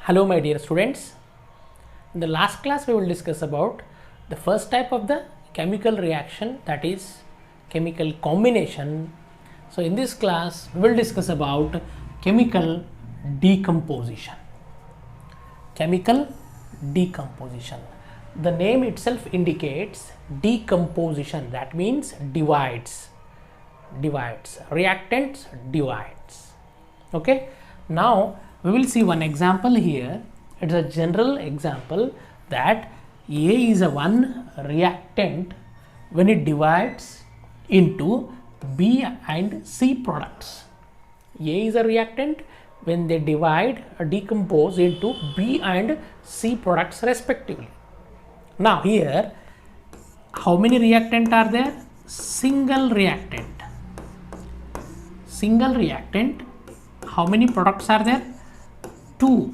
Hello my dear students. In the last class we will discuss about the first type of the chemical reaction, that is chemical combination. So in this class we will discuss about chemical decomposition. Chemical decomposition. The name itself indicates decomposition, that means divides, reactants divides. Okay, now we will see one example here. It's a general example that A is a one reactant when it divides into B and C products. A is a reactant when they divide or decompose into B and C products respectively. Now here, how many reactant are there? Single reactant. Single reactant. How many products are there? 2.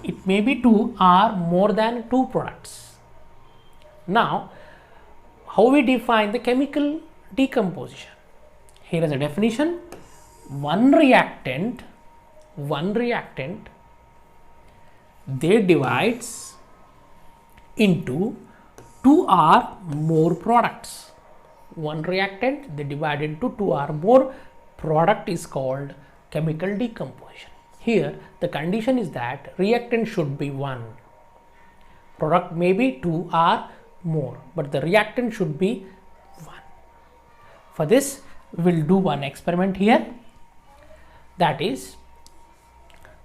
It may be 2 or more than 2 products. Now, how we define the chemical decomposition? Here is a definition. One reactant, they divides into 2 or more products. One reactant, they divide into 2 or more product is called chemical decomposition. Here the condition is that reactant should be 1. Product may be 2 or more, but the reactant should be 1. For this we will do one experiment here. That is,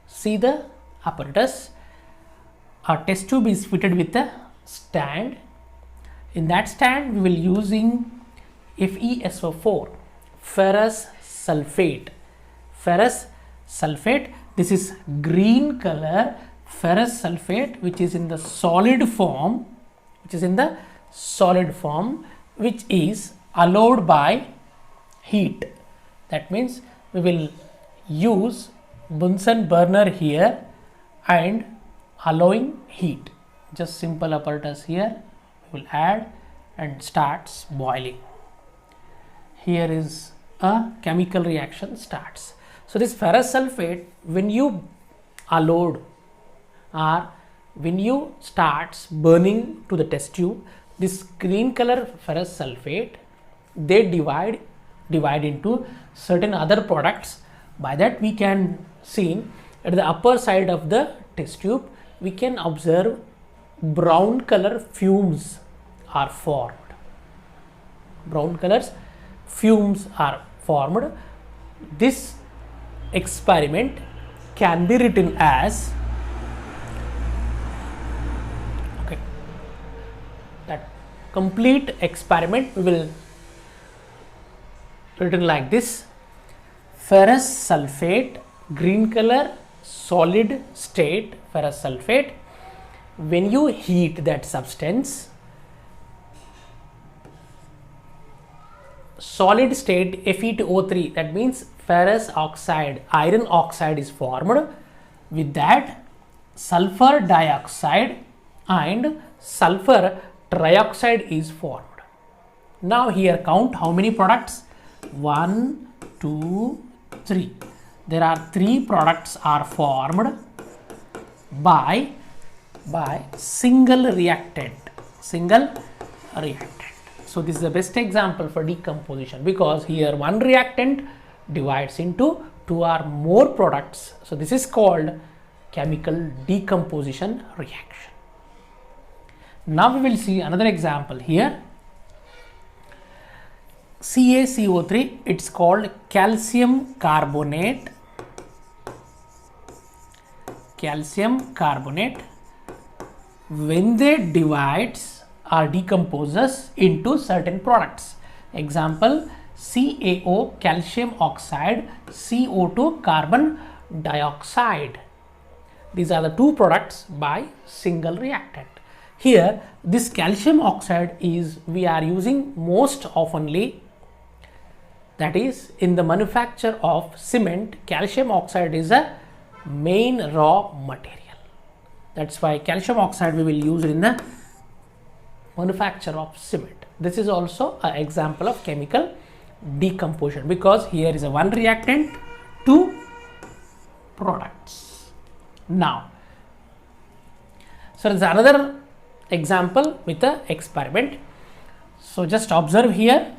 see the apparatus. A test tube is fitted with a stand. In that stand we will using FeSO4, ferrous sulfate. Ferrous sulfate, this is green color ferrous sulfate which is in the solid form, which is allowed by heat. That means we will use Bunsen burner here and allowing heat. Just simple apparatus here, we will add and starts boiling. Here is a chemical reaction starts. So this ferrous sulfate, when you allowed or when you starts burning to the test tube, this green color ferrous sulfate, they divide into certain other products. By that we can see at the upper side of the test tube, we can observe brown color fumes are formed. Brown colors fumes are formed. This experiment can be written as, okay, that complete experiment we will written like this: ferrous sulfate, green color solid state ferrous sulfate. When you heat that substance, solid state Fe2O3, that means ferrous oxide, iron oxide is formed. With that, sulfur dioxide and sulfur trioxide is formed. Now here count how many products? 1, 2, 3. There are 3 products are formed by single reactant. So this is the best example for decomposition, because here one reactant divides into 2 or more products. So this is called chemical decomposition reaction. Now we will see another example here. CaCO3, it's called calcium carbonate. When they divides or decomposes into certain products. Example, CaO, calcium oxide, CO2, carbon dioxide. These are the 2 products by single reactant. Here this calcium oxide is we are using most oftenly, that is in the manufacture of cement. Calcium oxide is a main raw material. That's why calcium oxide we will use in the manufacture of cement. This is also an example of chemical decomposition, because here is a one reactant, 2 products. Now So there's another example with the experiment. So just observe here.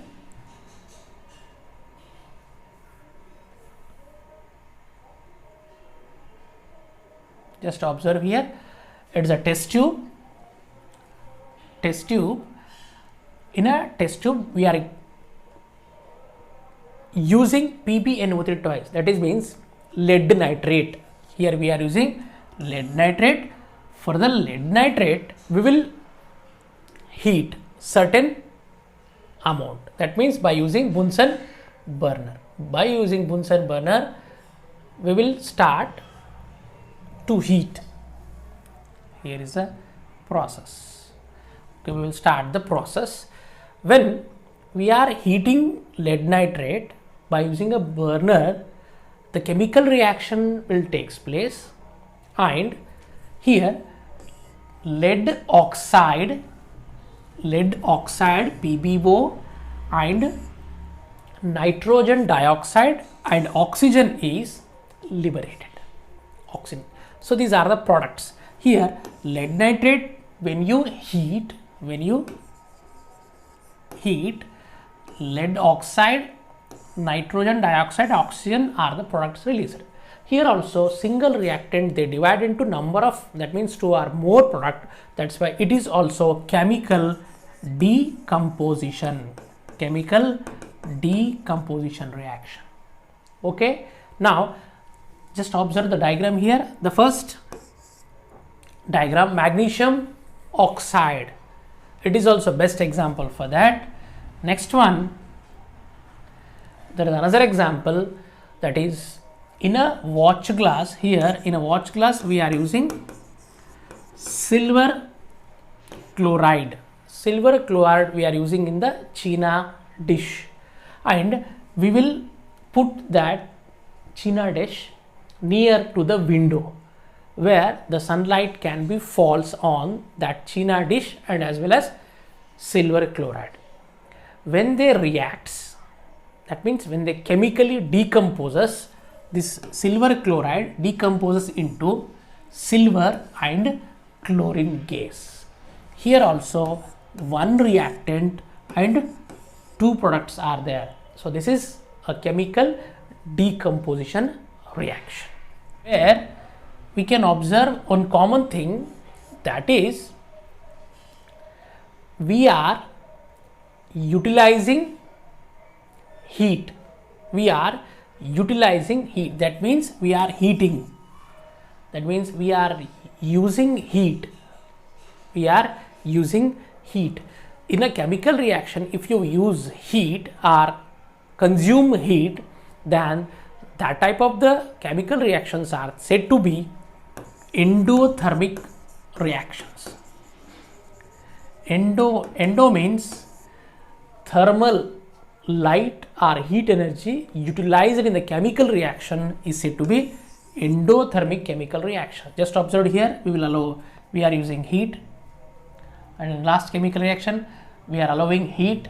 Just observe here. It's a test tube. Test tube. In a test tube, we are using PbNO3 twice. That is means lead nitrate. Here we are using lead nitrate. For the lead nitrate, we will heat certain amount. That means by using Bunsen burner. By using Bunsen burner, we will start to heat. Here is the process. Okay, we will start the process. When we are heating lead nitrate by using a burner, the chemical reaction will take place, and here lead oxide PbO and nitrogen dioxide and oxygen is liberated. Oxygen. So these are the products. Here lead nitrate, when you heat lead oxide, nitrogen dioxide, oxygen are the products released. Here also single reactant, they divide into number of, that means 2 or more product. That's why it is also chemical decomposition reaction. Okay, now just observe the diagram here. The first diagram, magnesium oxide, it is also best example for that. Next one, there is another example, that is in a watch glass. Here in a watch glass we are using silver chloride we are using in the china dish, and we will put that china dish near to the window where the sunlight can be falls on that china dish and as well as silver chloride. When they reacts, that means when they chemically decomposes, this silver chloride decomposes into silver and chlorine gas. Here also one reactant and 2 products are there. So this is a chemical decomposition reaction, where we can observe one common thing, that is we are utilizing heat. That means we are heating. That means we are using heat. In a chemical reaction, if you use heat or consume heat, then that type of the chemical reactions are said to be endothermic reactions. Endo means thermal light or heat energy utilized in the chemical reaction is said to be endothermic chemical reaction. Just observe here, we are using heat, and in last chemical reaction we are allowing heat.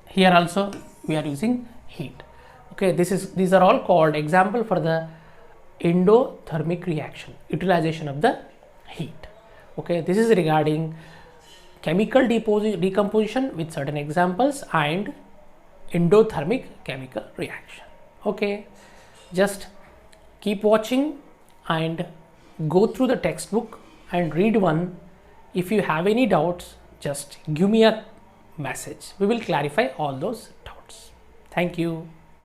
Here also we are using heat. Okay, these are all called example for the endothermic reaction, utilization of the heat. Okay, this is regarding chemical decomposition with certain examples and endothermic chemical reaction. Okay, just keep watching and go through the textbook and read one. If you have any doubts, just give me a message. We will clarify all those doubts. Thank you.